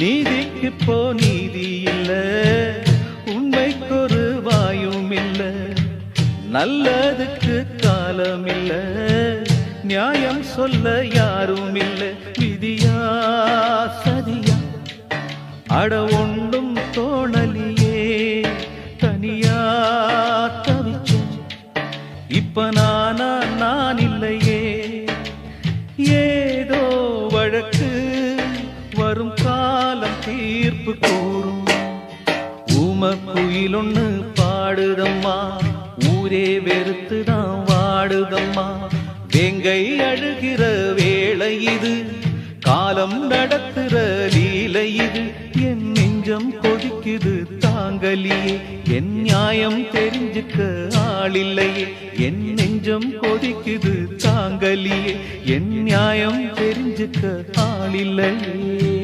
நீதிக்கு போ நீதி இல்ல, உண்மைக்கொரு வாயும் இல்ல, நல்லதுக்கு காலம் இல்ல, நியாயம் சொல்ல யாரும் இல்ல. விதியா சதியா அட ஒன்றும் தோணலியே, தனியா தவிச்ச இப்ப நான் இல்லையே. ஏதோ வழக்கு வரும் காலம் தீர்ப்பு கூறும். ஊமக்குயில் ஒண்ணு பாடுதம்மா, ஊரே வெறுத்துதான் வாடுதம்மா. வேங்கை அழுகிற வேளை இது, காலம் நடத்துற லீலை இது. என் நெஞ்சம் கொதிக்குது தாங்கலியே, என் நியாயம் தெரிஞ்சுக்க ஆளில்லையே. என் நெஞ்சம் கொதிக்குது தாங்கலியே, என் நியாயம் தெரிஞ்சுக்க ஆளில்லையே.